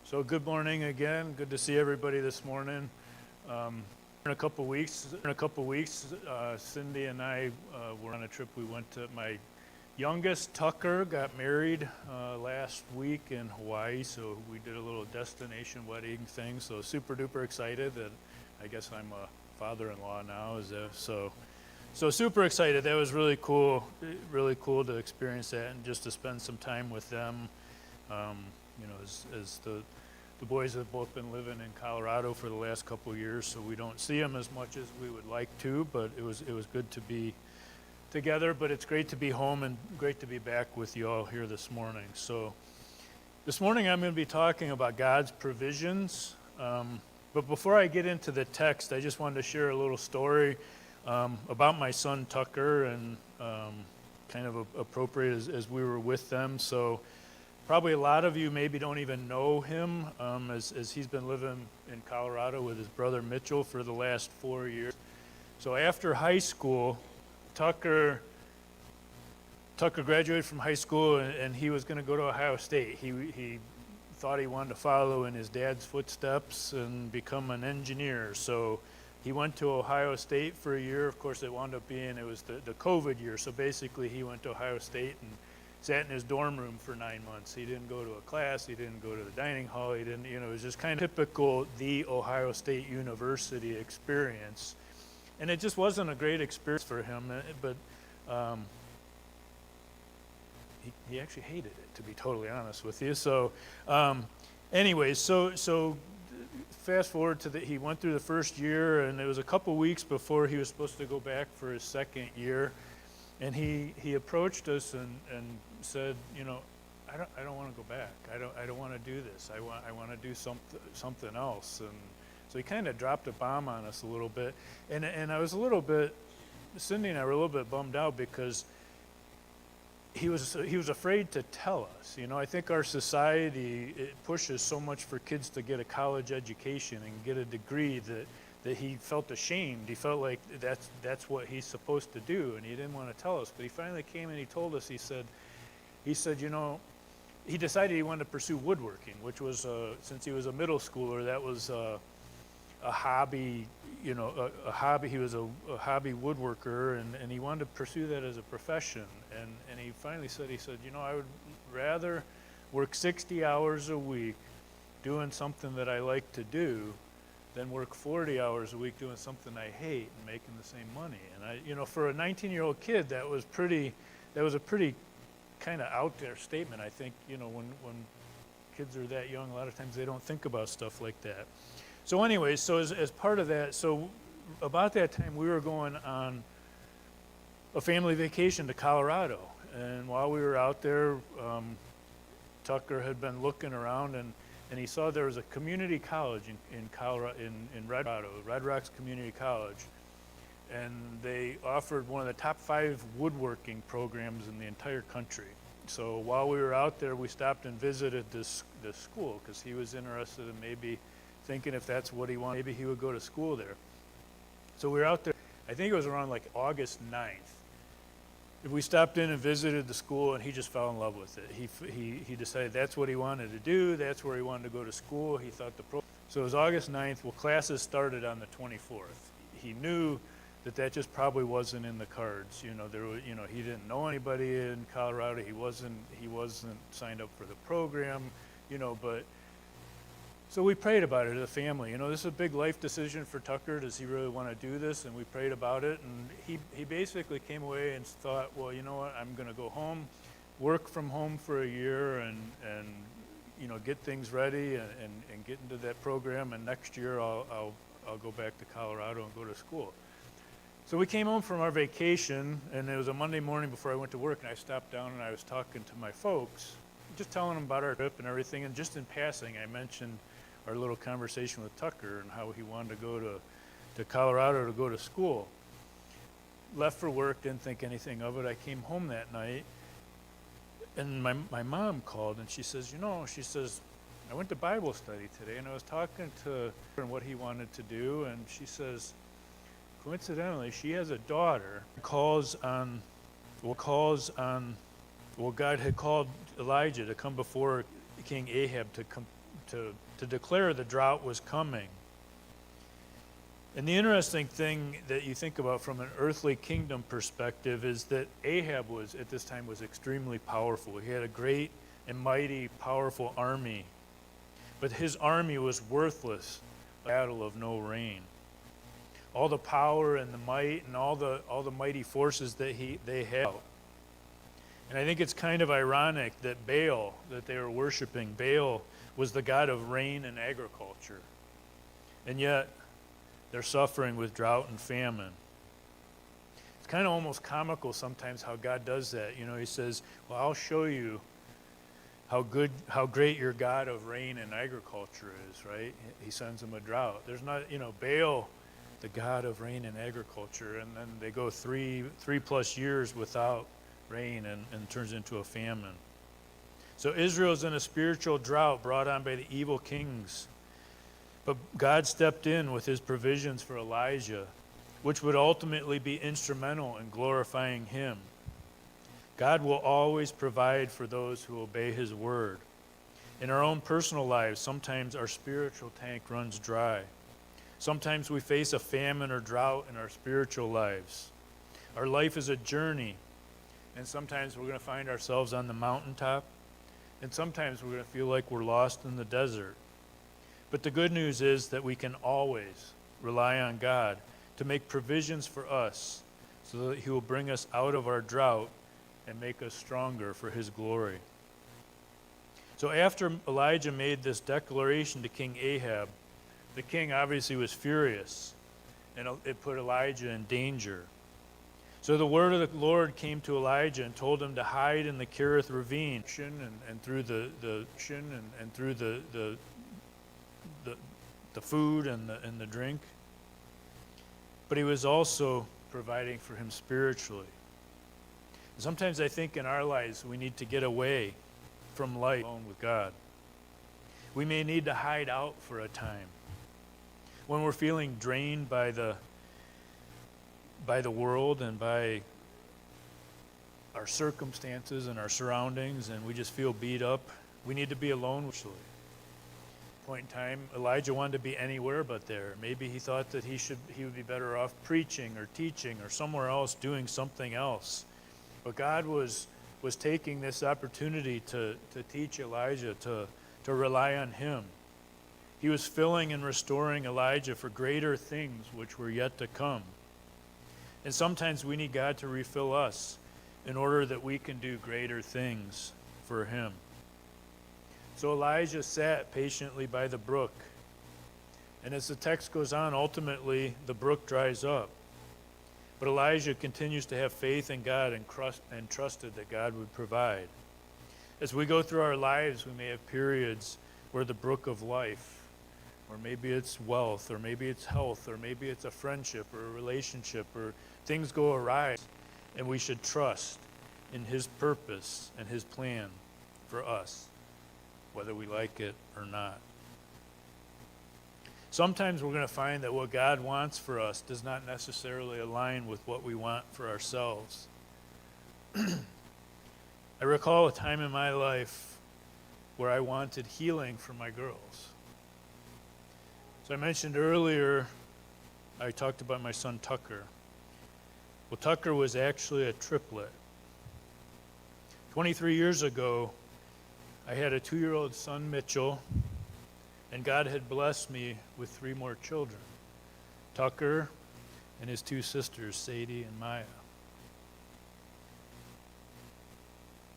So good morning again. Good to see everybody this morning. In a couple weeks, Cindy and I were on a trip. We went to my youngest, Tucker, got married last week in Hawaii. So we did a little destination wedding thing. So super duper excited that I guess I'm a father-in-law now. So super excited. That was really cool to experience that and just to spend some time with them. As the boys have both been living in Colorado for the last couple of years, so we don't see them as much as we would like to, but it was good to be together, but it's great to be home and great to be back with you all here this morning. So this morning I'm going to be talking about God's provisions, but before I get into the text, I just wanted to share a little story about my son Tucker, and kind of appropriate as we were with them. So probably a lot of you maybe don't even know him, as he's been living in Colorado with his brother Mitchell for the last 4 years. So after high school, Tucker graduated from high school, and he was going to go to Ohio State. He thought he wanted to follow in his dad's footsteps and become an engineer. So he went to Ohio State for a year. Of course, it wound up being, it was the COVID year. So basically he went to Ohio State and sat in his dorm room for 9 months. He didn't go to a class. He didn't go to the dining hall. He didn't, it was just kind of typical the Ohio State University experience. And it just wasn't a great experience for him, but he actually hated it, to be totally honest with you. So anyways, so fast forward to he went through the first year, and it was a couple weeks before he was supposed to go back for his second year. And he approached us and said, I don't want to go back. I don't want to do this. I want to do something else. And so he kind of dropped a bomb on us a little bit. And I was a little bit, Cindy and I were a little bit bummed out because he was afraid to tell us. I think our society, it pushes so much for kids to get a college education and get a degree that he felt ashamed. He felt like that's what he's supposed to do, and he didn't want to tell us. But he finally came and he told us. He said, he decided he wanted to pursue woodworking, which was since he was a middle schooler, that was a hobby. A hobby. He was a hobby woodworker, and he wanted to pursue that as a profession. And he finally said, I would rather work 60 hours a week doing something that I like to do than work 40 hours a week doing something I hate and making the same money. And for a 19-year-old kid, that was a pretty kind of out there statement. I think, when kids are that young, a lot of times they don't think about stuff like that. So anyways, so as part of that, so about that time we were going on a family vacation to Colorado. And while we were out there, Tucker had been looking around, and he saw there was a community college in Colorado, in Red Rocks Community College, and they offered one of the top 5 woodworking programs in the entire country. So while we were out there, we stopped and visited this school because he was interested in maybe thinking if that's what he wanted, maybe he would go to school there. So we were out there, I think it was around like August 9th. We stopped in and visited the school, and he just fell in love with it. He decided that's what he wanted to do. That's where he wanted to go to school. He thought so it was August 9th. Well, classes started on the 24th. He knew that just probably wasn't in the cards. He didn't know anybody in Colorado. He wasn't signed up for the program. But so we prayed about it as a family. This is a big life decision for Tucker. Does he really want to do this? And we prayed about it, and he basically came away and thought, well, you know what, I'm going to go home, work from home for a year, and get things ready and get into that program, and next year I'll go back to Colorado and go to school. So we came home from our vacation, and it was a Monday morning before I went to work, and I stopped down and I was talking to my folks, just telling them about our trip and everything, and just in passing I mentioned our little conversation with Tucker and how he wanted to go to Colorado to go to school. Left for work, didn't think anything of it. I came home that night, and my mom called, and she says, I went to Bible study today, and I was talking to her and what he wanted to do, and she says, coincidentally, she has a daughter who calls on, God had called Elijah to come before King Ahab to declare the drought was coming. And the interesting thing that you think about from an earthly kingdom perspective is that Ahab was, at this time, was extremely powerful. He had a great and mighty, powerful army. But his army was worthless in the battle of no rain. All the power and the might and all the mighty forces that they had. And I think it's kind of ironic that Baal, that they were worshiping, Baal was the god of rain and agriculture. And yet, they're suffering with drought and famine. It's kind of almost comical sometimes how God does that. You know, he says, well, I'll show you how great your God of rain and agriculture is, right? He sends them a drought. There's not, Baal, the God of rain and agriculture, and then they go three plus years without rain and turns into a famine. So Israel's in a spiritual drought brought on by the evil kings. But God stepped in with his provisions for Elijah, which would ultimately be instrumental in glorifying him. God will always provide for those who obey his word. In our own personal lives, sometimes our spiritual tank runs dry. Sometimes we face a famine or drought in our spiritual lives. Our life is a journey, and sometimes we're going to find ourselves on the mountaintop, and sometimes we're going to feel like we're lost in the desert. But the good news is that we can always rely on God to make provisions for us so that he will bring us out of our drought and make us stronger for his glory. So after Elijah made this declaration to King Ahab, the king obviously was furious, and it put Elijah in danger. So the word of the Lord came to Elijah and told him to hide in the Kerith ravine and through the food and the drink. But he was also providing for him spiritually. Sometimes I think in our lives we need to get away from life alone with God. We may need to hide out for a time. When we're feeling drained by the world and by our circumstances and our surroundings, and we just feel beat up, we need to be alone with God. Point in time, Elijah wanted to be anywhere but there. Maybe he thought that he would be better off preaching or teaching or somewhere else doing something else. But God was taking this opportunity to teach Elijah to rely on him. He was filling and restoring Elijah for greater things which were yet to come. And sometimes we need God to refill us in order that we can do greater things for him. So Elijah sat patiently by the brook. And as the text goes on, ultimately the brook dries up. But Elijah continues to have faith in God and trusted that God would provide. As we go through our lives, we may have periods where the brook of life, or maybe it's wealth, or maybe it's health, or maybe it's a friendship or a relationship, or things go awry, and we should trust in his purpose and his plan for us, whether we like it or not. Sometimes we're going to find that what God wants for us does not necessarily align with what we want for ourselves. I recall a time in my life where I wanted healing for my girls. So I mentioned earlier, I talked about my son Tucker. Well, Tucker was actually a triplet. 23 years ago, I had a 2-year-old son, Mitchell, and God had blessed me with 3 more children, Tucker and his 2 sisters, Sadie and Maya.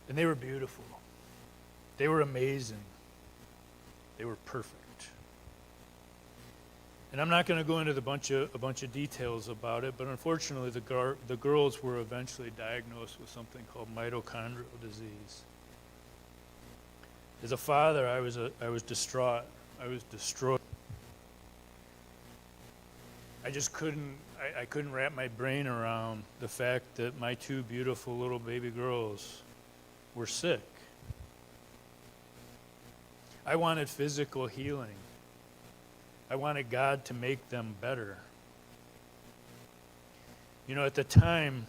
And they were beautiful. They were amazing. They were perfect. And I'm not going to go into a bunch of details about it, but unfortunately the girls were eventually diagnosed with something called mitochondrial disease. As a father, I was distraught. I was destroyed. I just couldn't wrap my brain around the fact that my 2 beautiful little baby girls were sick. I wanted physical healing. I wanted God to make them better. You know, at the time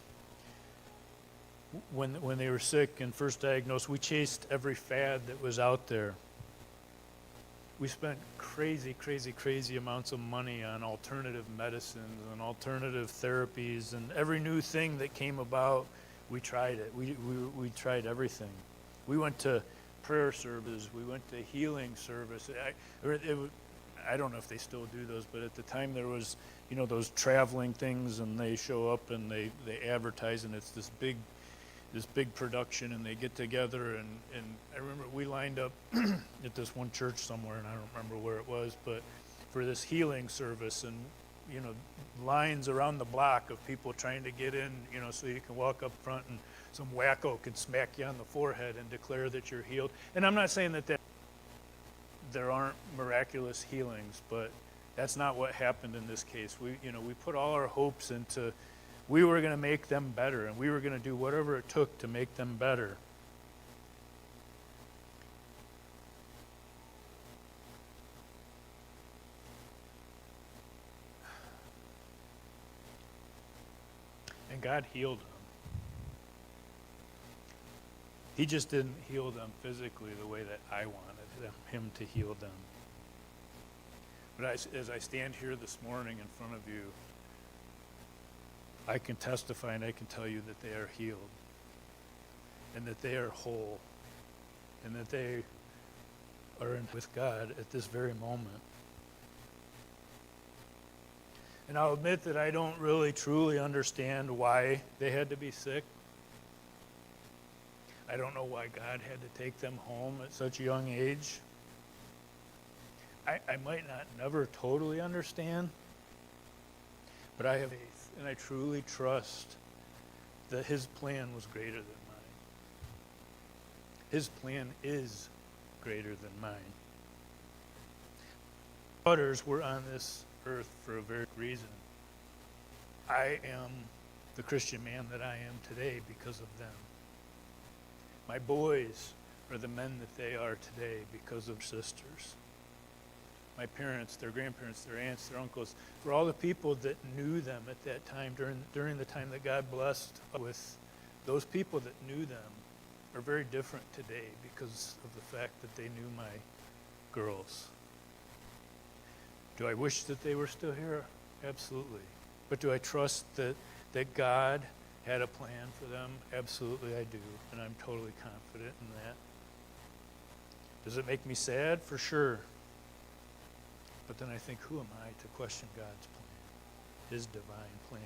when they were sick and first diagnosed, we chased every fad that was out there. we spent crazy, crazy, crazy amounts of money on alternative medicines and alternative therapies, and every new thing that came about, we tried it. We tried everything. We went to prayer service. We went to healing service. I don't know if they still do those, but at the time there was, those traveling things, and they show up and they advertise, and it's this big production, and they get together, and I remember we lined up at this one church somewhere, and I don't remember where it was, but for this healing service, and lines around the block of people trying to get in, so you can walk up front and some wacko can smack you on the forehead and declare that you're healed. And I'm not saying that there aren't miraculous healings, but that's not what happened in this case. We put all our hopes into, we were going to make them better, and we were going to do whatever it took to make them better. And God healed them. He just didn't heal them physically the way that I wanted him to heal them. But as I stand here this morning in front of you, I can testify and I can tell you that they are healed, and that they are whole, and that they are with God at this very moment. And I'll admit that I don't really truly understand why they had to be sick. I don't know why God had to take them home at such a young age. I might not never totally understand, but I have faith, and I truly trust that his plan was greater than mine. His plan is greater than mine. Daughters were on this earth for a very reason. I am the Christian man that I am today because of them. My boys are the men that they are today because of sisters. My parents, their grandparents, their aunts, their uncles, for all the people that knew them at that time, during the time that God blessed with, those people that knew them are very different today because of the fact that they knew my girls. Do I wish that they were still here? Absolutely. But do I trust that God had a plan for them? Absolutely I do, and I'm totally confident in that. Does it make me sad? For sure. But then I think, who am I to question God's plan, his divine plan?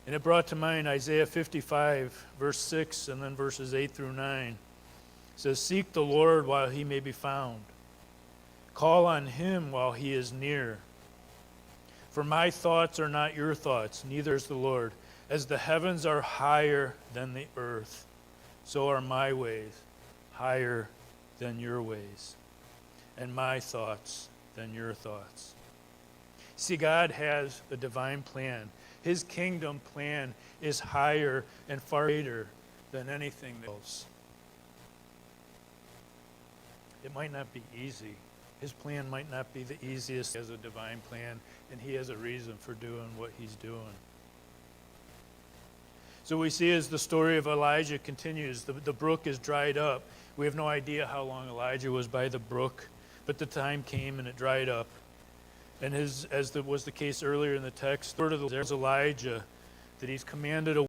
And it brought to mind Isaiah 55, verse 6, and then verses 8 through 9. It says, "Seek the Lord while he may be found. Call on him while he is near. For my thoughts are not your thoughts, neither is the Lord. As the heavens are higher than the earth, so are my ways higher than your ways, and my thoughts than your thoughts." See, God has a divine plan. His kingdom plan is higher and far greater than anything else. It might not be easy. His plan might not be the easiest. He has a divine plan, and he has a reason for doing what he's doing. So we see as the story of Elijah continues, the brook is dried up. We have no idea how long Elijah was by the brook, but the time came and it dried up. And was the case earlier in the text, the word of the Lord is Elijah, that he's commanded a